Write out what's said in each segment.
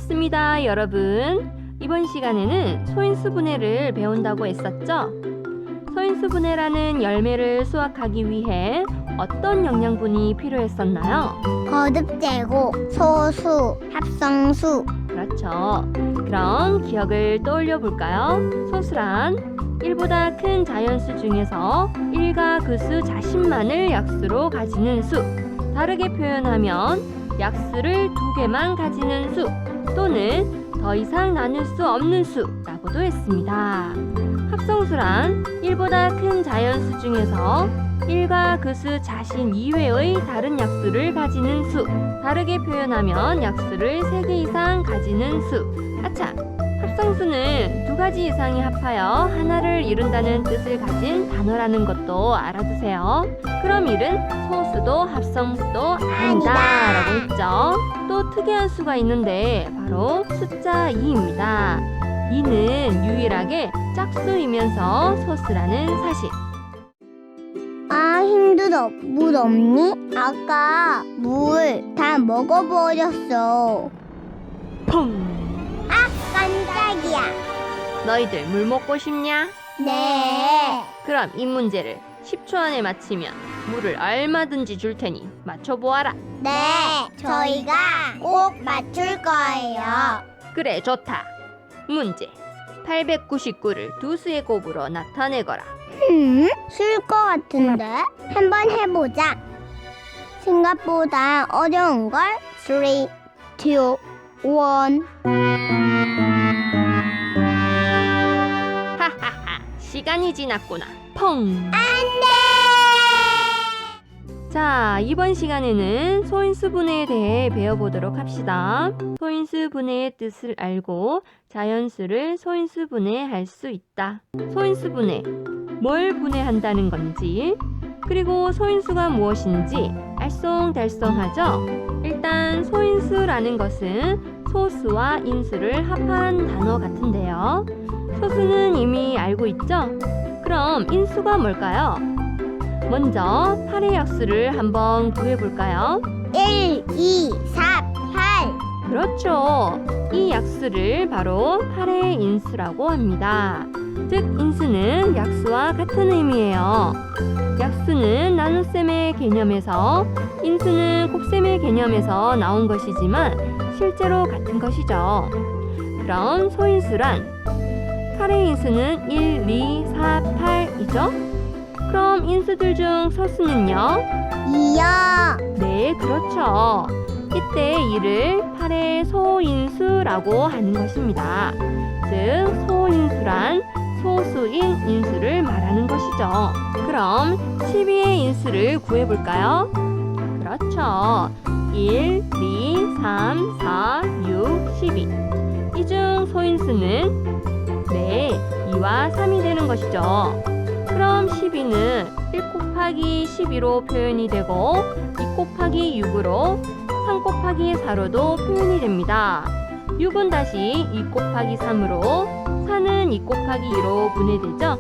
반갑습니다, 여러분. 이번 시간에는 소인수분해를 배운다고 했었죠? 소인수분해라는 열매를 수확하기 위해 어떤 영양분이 필요했었나요? 거듭제고, 소수, 합성수. 그렇죠. 그럼 기억을 떠올려 볼까요? 소수란 1보다 큰 자연수 중에서 1과 그 수 자신만을 약수로 가지는 수. 다르게 표현하면 약수를 2개만 가지는 수 또는 더 이상 나눌 수 없는 수라고도 했습니다. 합성수란 1보다 큰 자연수 중에서 1과 그 수 자신 이외의 다른 약수를 가지는 수. 다르게 표현하면 약수를 3개 이상 가지는 수. 아차! 합성수는 2가지 이상이 합하여 하나를 이룬다는 뜻을 가진 단어라는 것도 알아두세요. 그럼 이는 소수도 합성수도 아니다 라고 했죠. 또 특이한 수가 있는데 바로 숫자 2입니다. 2는 유일하게 짝수이면서 소수라는 사실. 아, 힘들어. 물 없니? 아까 물 다 먹어버렸어. 펑! 아, 깜짝이야. 너희들 물 먹고 싶냐? 네. 그럼 이 문제를 10초 안에 맞히면 물을 얼마든지 줄 테니 맞춰보아라. 네, 저희가 꼭 맞출 거예요. 그래, 좋다. 문제. 899를 두 수의 곱으로 나타내거라. 쉬울 것 같은데? 한번 해보자. 생각보다 어려운 걸. 3, 2, 1. 하하하, 시간이 지났구나. 펑! 자, 이번 시간에는 소인수분해에 대해 배워보도록 합시다. 소인수분해의 뜻을 알고 자연수를 소인수분해할 수 있다. 소인수분해, 뭘 분해한다는 건지, 그리고 소인수가 무엇인지 알쏭달쏭하죠? 일단 소인수라는 것은 소수와 인수를 합한 단어 같은데요. 소수는 이미 알고 있죠? 그럼 인수가 뭘까요? 먼저 8의 약수를 한번 구해볼까요? 1, 2, 4, 8. 그렇죠. 이 약수를 바로 8의 인수라고 합니다. 즉 인수는 약수와 같은 의미예요. 약수는 나눗셈의 개념에서, 인수는 곱셈의 개념에서 나온 것이지만 실제로 같은 것이죠. 그럼 소인수란 8의 인수는 1, 2, 4, 8이죠? 그럼 인수들 중 소수는요? 2요. 네, 그렇죠. 이때 이를 8의 소인수라고 하는 것입니다. 즉, 소인수란 소수인 인수를 말하는 것이죠. 그럼 12의 인수를 구해볼까요? 그렇죠. 1, 2, 3, 4, 6, 12. 이 중 소인수는 2와 3이 되는 것이죠. 그럼 12는 1 곱하기 12로 표현이 되고 2 곱하기 6으로 3 곱하기 4로도 표현이 됩니다. 6은 다시 2 곱하기 3으로 4는 2 곱하기 2로 분해되죠.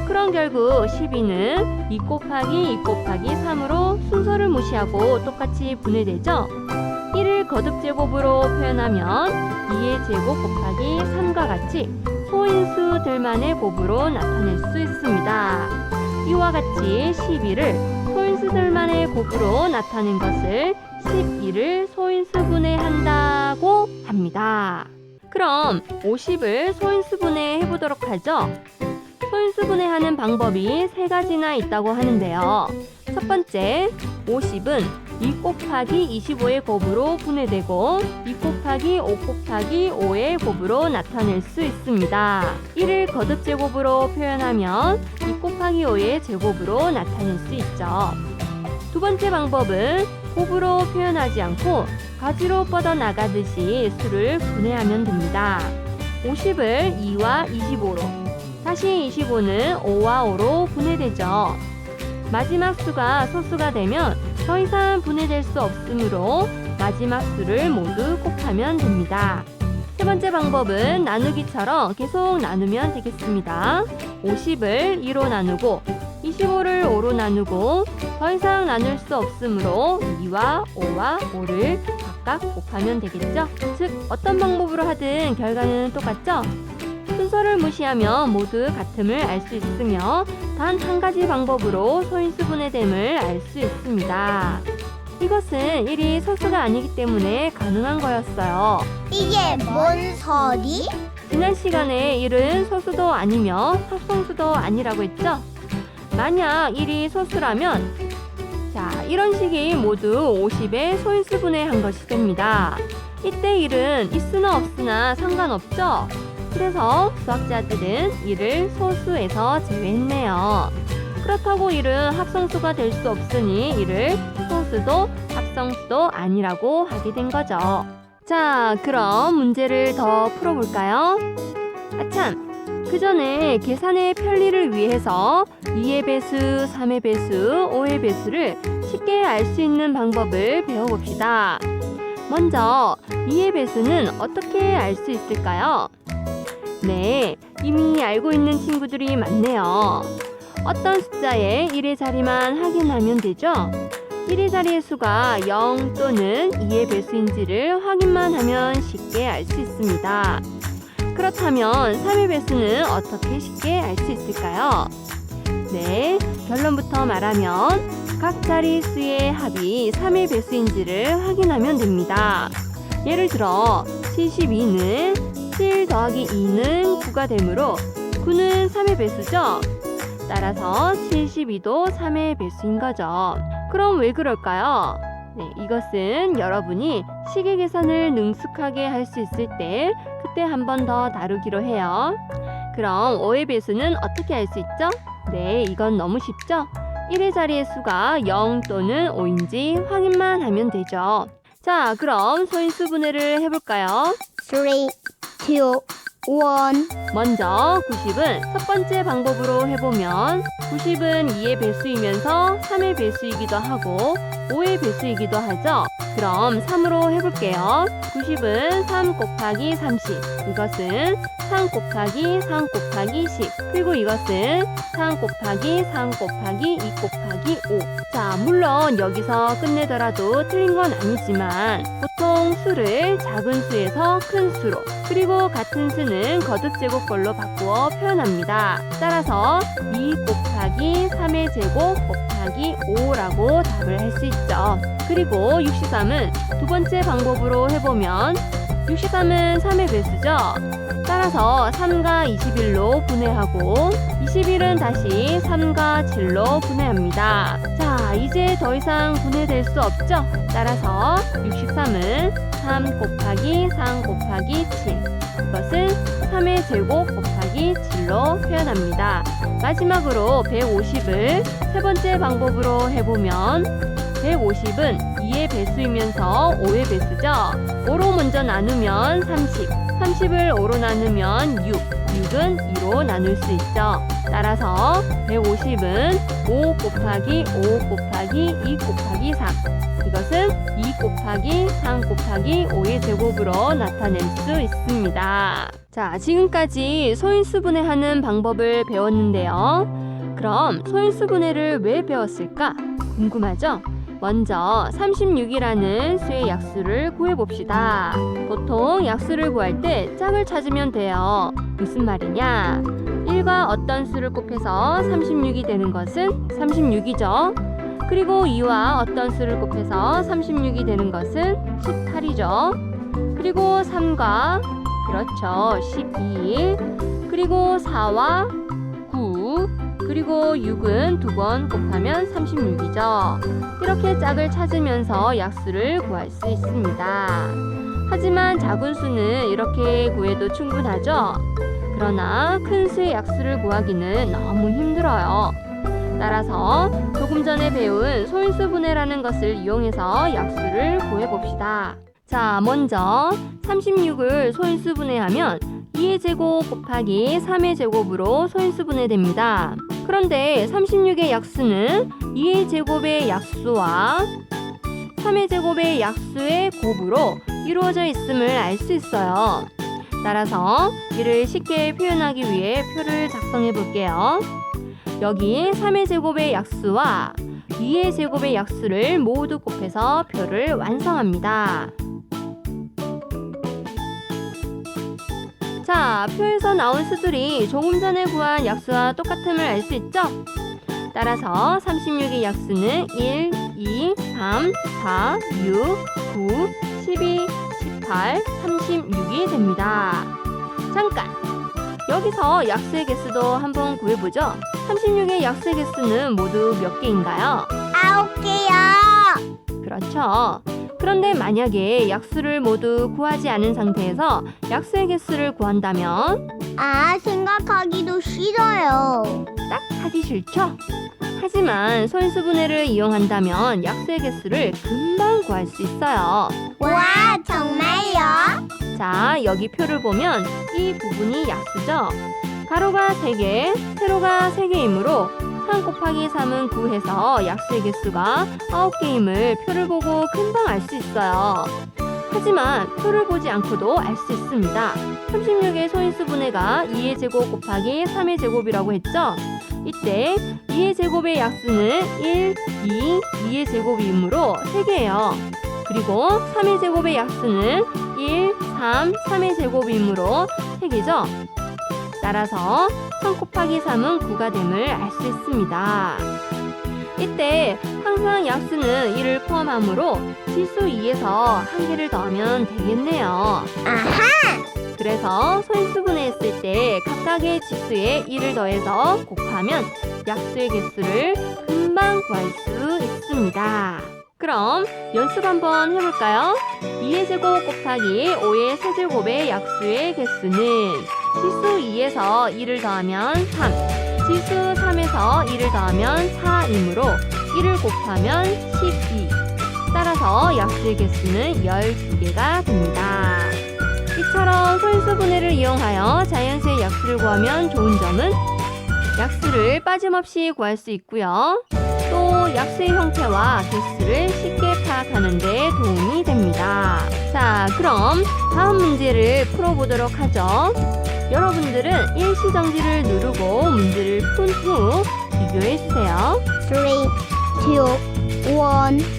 그럼 결국 12는 2 곱하기 2 곱하기 3으로 순서를 무시하고 똑같이 분해되죠. 1을 거듭제곱으로 표현하면 2의 제곱 곱하기 3과 같이 소인수들만의 곱으로 나타낼 수 있습니다. 이와 같이 12를 소인수들만의 곱으로 나타낸 것을 12를 소인수분해한다고 합니다. 그럼 50을 소인수분해 해보도록 하죠. 소인수분해하는 방법이 3가지나 있다고 하는데요. 첫 번째, 50은 2 곱하기 25의 곱으로 분해되고 2 곱하기 5 곱하기 5의 곱으로 나타낼 수 있습니다. 1을 거듭제곱으로 표현하면 2 곱하기 5의 제곱으로 나타낼 수 있죠. 두 번째 방법은 곱으로 표현하지 않고 가지로 뻗어나가듯이 수를 분해하면 됩니다. 50을 2와 25로, 다시 25는 5와 5로 분해되죠. 마지막 수가 소수가 되면 더 이상 분해될 수 없으므로 마지막 수를 모두 곱하면 됩니다. 세 번째 방법은 나누기처럼 계속 나누면 되겠습니다. 50을 2로 나누고 25를 5로 나누고 더 이상 나눌 수 없으므로 2와 5와 5를 각각 곱하면 되겠죠? 즉 어떤 방법으로 하든 결과는 똑같죠? 순서를 무시하면 모두 같음을 알 수 있으며 단 한 가지 방법으로 소인수분해 됨을 알 수 있습니다. 이것은 1이 소수가 아니기 때문에 가능한 거였어요. 이게 뭔 소리? 지난 시간에 1은 소수도 아니며 합성수도 아니라고 했죠? 만약 1이 소수라면 자, 이런 식이 모두 50의 소인수분해한 것이 됩니다. 이때 1은 있으나 없으나 상관없죠? 그래서 수학자들은 1을 소수에서 제외했네요. 그렇다고 1은 합성수가 될 수 없으니 1을 소수도 합성수도 아니라고 하게 된 거죠. 자, 그럼 문제를 더 풀어볼까요? 아참! 그 전에 계산의 편리를 위해서 2의 배수, 3의 배수, 5의 배수를 쉽게 알 수 있는 방법을 배워봅시다. 먼저 2의 배수는 어떻게 알 수 있을까요? 네, 이미 알고 있는 친구들이 많네요. 어떤 숫자의 1의 자리만 확인하면 되죠? 1의 자리의 수가 0 또는 2의 배수인지를 확인만 하면 쉽게 알 수 있습니다. 그렇다면 3의 배수는 어떻게 쉽게 알 수 있을까요? 네, 결론부터 말하면 각 자리 수의 합이 3의 배수인지를 확인하면 됩니다. 예를 들어 72는 7 더하기 2는 9가 되므로 9는 3의 배수죠? 따라서 72도 3의 배수인 거죠. 그럼 왜 그럴까요? 네, 이것은 여러분이 식의 계산을 능숙하게 할 수 있을 때 그때 한 번 더 다루기로 해요. 그럼 5의 배수는 어떻게 알 수 있죠? 네, 이건 너무 쉽죠? 1의 자리의 수가 0 또는 5인지 확인만 하면 되죠. 자, 그럼 소인수분해를 해볼까요? 3, 2, 1. 먼저 90은 첫 번째 방법으로 해보면 90은 2의 배수이면서 3의 배수이기도 하고 5의 배수이기도 하죠. 그럼 3으로 해볼게요. 90은 3 곱하기 30, 이것은 3 곱하기 3 곱하기 10, 그리고 이것은 3 곱하기 3 곱하기 2 곱하기 5. 자, 물론 여기서 끝내더라도 틀린 건 아니지만 보통 수를 작은 수에서 큰 수로 그리고 같은 수는 거듭제곱꼴로 바꾸어 표현합니다. 따라서 2 곱하기 3의 제곱 곱하기 5라고 답을 할 수 있죠. 그리고 63은 두 번째 방법으로 해보면 63은 3의 배수죠. 따라서 3과 21로 분해하고 21은 다시 3과 7로 분해합니다. 자, 이제 더 이상 분해될 수 없죠? 따라서 63은 3 곱하기 3 곱하기 7, 이것은 3의 제곱 곱하기 7로 표현합니다. 마지막으로 150을 세 번째 방법으로 해보면 150은 2의 배수이면서 5의 배수죠. 5로 먼저 나누면 30, 30을 5로 나누면 6, 6은 2로 나눌 수 있죠. 따라서 150은 5 곱하기 5 곱하기 2 곱하기 3, 이것은 2 곱하기 3 곱하기 5의 제곱으로 나타낼 수 있습니다. 자, 지금까지 소인수분해하는 방법을 배웠는데요. 그럼 소인수분해를 왜 배웠을까? 궁금하죠? 먼저 36이라는 수의 약수를 구해봅시다. 보통 약수를 구할 때 짝을 찾으면 돼요. 무슨 말이냐? 1과 어떤 수를 곱해서 36이 되는 것은 36이죠. 그리고 2와 어떤 수를 곱해서 36이 되는 것은 18이죠. 그리고 3과 그렇죠 12, 그리고 4와 9, 그리고 6은 두 번 곱하면 36이죠. 이렇게 짝을 찾으면서 약수를 구할 수 있습니다. 하지만 작은 수는 이렇게 구해도 충분하죠. 그러나 큰 수의 약수를 구하기는 너무 힘들어요. 따라서 조금 전에 배운 소인수분해라는 것을 이용해서 약수를 구해봅시다. 자, 먼저 36을 소인수분해하면 2의 제곱 곱하기 3의 제곱으로 소인수분해됩니다. 그런데 36의 약수는 2의 제곱의 약수와 3의 제곱의 약수의 곱으로 이루어져 있음을 알 수 있어요. 따라서 이를 쉽게 표현하기 위해 표를 작성해 볼게요. 여기 3의 제곱의 약수와 2의 제곱의 약수를 모두 곱해서 표를 완성합니다. 자, 표에서 나온 수들이 조금 전에 구한 약수와 똑같음을 알 수 있죠? 따라서 36의 약수는 1, 2, 3, 4, 6, 9, 12, 18, 36이 됩니다. 잠깐! 여기서 약수의 개수도 한번 구해보죠. 36의 약수의 개수는 모두 몇 개인가요? 9개요. 그렇죠. 그런데 만약에 약수를 모두 구하지 않은 상태에서 약수의 개수를 구한다면 생각하기도 싫어요. 딱 하기 싫죠? 하지만 소인수분해를 이용한다면 약수의 개수를 금방 구할 수 있어요. 와, 정말요? 자, 여기 표를 보면 이 부분이 약수죠? 가로가 3개, 세로가 3개이므로 3 곱하기 3은 9해서 약수의 개수가 9개임을 표를 보고 금방 알 수 있어요. 하지만 표를 보지 않고도 알 수 있습니다. 36의 소인수분해가 2의 제곱 곱하기 3의 제곱이라고 했죠? 이때 2의 제곱의 약수는 1, 2, 2의 제곱이므로 3개예요. 그리고 3의 제곱의 약수는 1, 3, 3의 제곱이므로 3개죠? 따라서 3 곱하기 3은 9가 됨을 알 수 있습니다. 이때 항상 약수는 1을 포함하므로 지수 2에서 1개를 더하면 되겠네요. 아하! 그래서 소인수분해했을 때 각각의 지수에 1을 더해서 곱하면 약수의 개수를 금방 구할 수 있습니다. 그럼 연습 한번 해볼까요? 2의 제곱 곱하기 5의 세제곱의 약수의 개수는 지수 2에서 1을 더하면 3, 지수 3에서 1을 더하면 4이므로 1을 곱하면 12. 따라서 약수의 개수는 12개가 됩니다. 이처럼 소인수분해를 이용하여 자연수의 약수를 구하면 좋은 점은 약수를 빠짐없이 구할 수 있고요. 또 약수의 형태와 개수를 쉽게 파악하는 데 도움이 됩니다. 자, 그럼 다음 문제를 풀어보도록 하죠. 여러분들은 일시정지를 누르고 문제를 푼 후 비교해주세요. 3, 2, 1.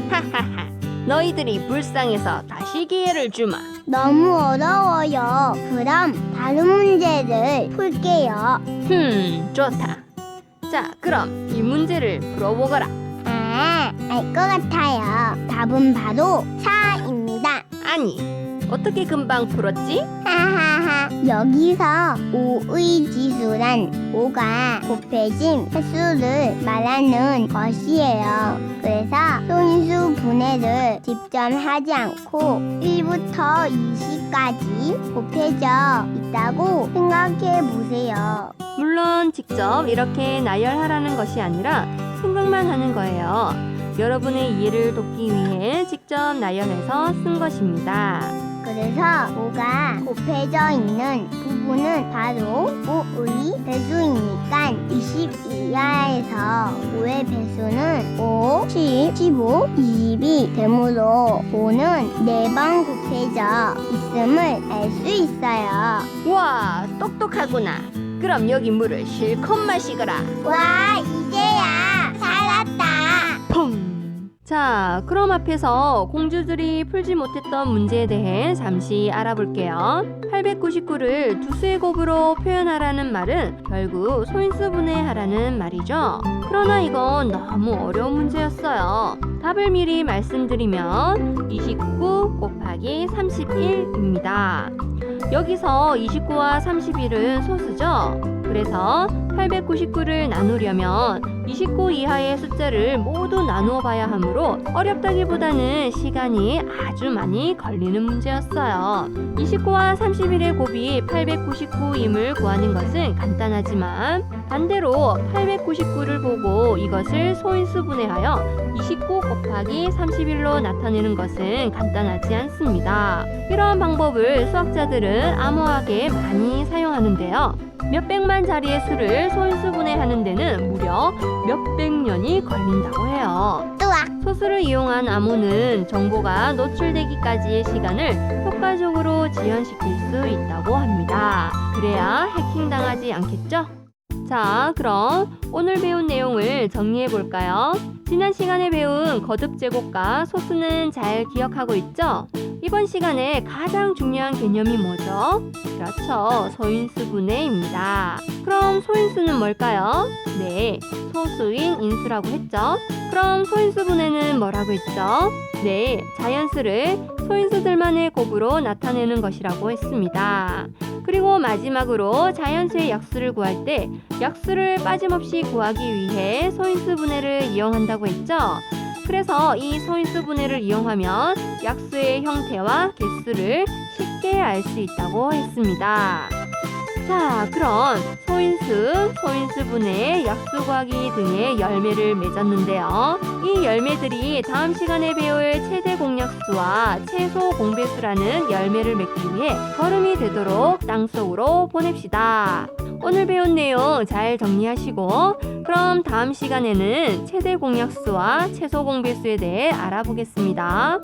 하하하, 너희들이 불쌍해서 다시 기회를 주마. 너무 어려워요. 그럼 다른 문제를 풀게요. 좋다. 자, 그럼 이 문제를 풀어보거라. 알 것 같아요. 답은 바로 4입니다. 아니, 어떻게 금방 풀었지? 하하하. 여기서 5의 지수란 5가 곱해진 횟수를 말하는 것이에요. 그래서 소인수 분해를 직접 하지 않고 1부터 20까지 곱해져 있다고 생각해 보세요. 물론 직접 이렇게 나열하라는 것이 아니라 생각만 하는 거예요. 여러분의 이해를 돕기 위해 직접 나열해서 쓴 것입니다. 그래서 5가 곱해져 있는 부분은 바로 5의 배수이니까 20 이하에서 5의 배수는 5, 10, 15, 20이 되므로 5는 4번 곱해져 있음을 알 수 있어요. 와, 똑똑하구나. 그럼 여기 물을 실컷 마시거라. 와, 이제야 살았다. 펑! 자, 그럼 앞에서 공주들이 풀지 못했던 문제에 대해 잠시 알아볼게요. 899를 두 수의 곱으로 표현하라는 말은 결국 소인수분해하라는 말이죠. 그러나 이건 너무 어려운 문제였어요. 답을 미리 말씀드리면 29 곱하기 31입니다. 여기서 29와 31은 소수죠. 그래서 899를 나누려면 29 이하의 숫자를 모두 나누어 봐야 하므로 어렵다기보다는 시간이 아주 많이 걸리는 문제였어요. 29와 31의 곱이 899임을 구하는 것은 간단하지만 반대로 899를 보고 이것을 소인수분해하여 29 곱하기 31로 나타내는 것은 간단하지 않습니다. 이러한 방법을 수학자들은 암호하게 많이 사용하는데요. 몇백만 자리의 수를 소인수분해하는 데는 무려 몇백 년이 걸린다고 해요. 또 소수를 이용한 암호는 정보가 노출되기까지의 시간을 효과적으로 지연시킬 수 있다고 합니다. 그래야 해킹당하지 않겠죠? 자, 그럼 오늘 배운 내용을 정리해 볼까요? 지난 시간에 배운 거듭 제곱과 소수는 잘 기억하고 있죠? 이번 시간에 가장 중요한 개념이 뭐죠? 그렇죠. 소인수 분해입니다. 그럼 소인수는 뭘까요? 네, 소수인 인수라고 했죠? 그럼 소인수 분해는 뭐라고 했죠? 네, 자연수를 소인수들만의 곱으로 나타내는 것이라고 했습니다. 그리고 마지막으로 자연수의 약수를 구할 때 약수를 빠짐없이 구하기 위해 소인수 분해를 이용한다고 했죠? 그래서 이 소인수 분해를 이용하면 약수의 형태와 개수를 쉽게 알 수 있다고 했습니다. 자, 그럼 소인수 분해, 약수 구하기 등의 열매를 맺었는데요. 이 열매들이 다음 시간에 배울 최대 공약수와 최소 공배수라는 열매를 맺기 위해 걸음이 되도록 땅속으로 보냅시다. 오늘 배운 내용 잘 정리하시고 그럼 다음 시간에는 최대 공약수와 최소 공배수에 대해 알아보겠습니다.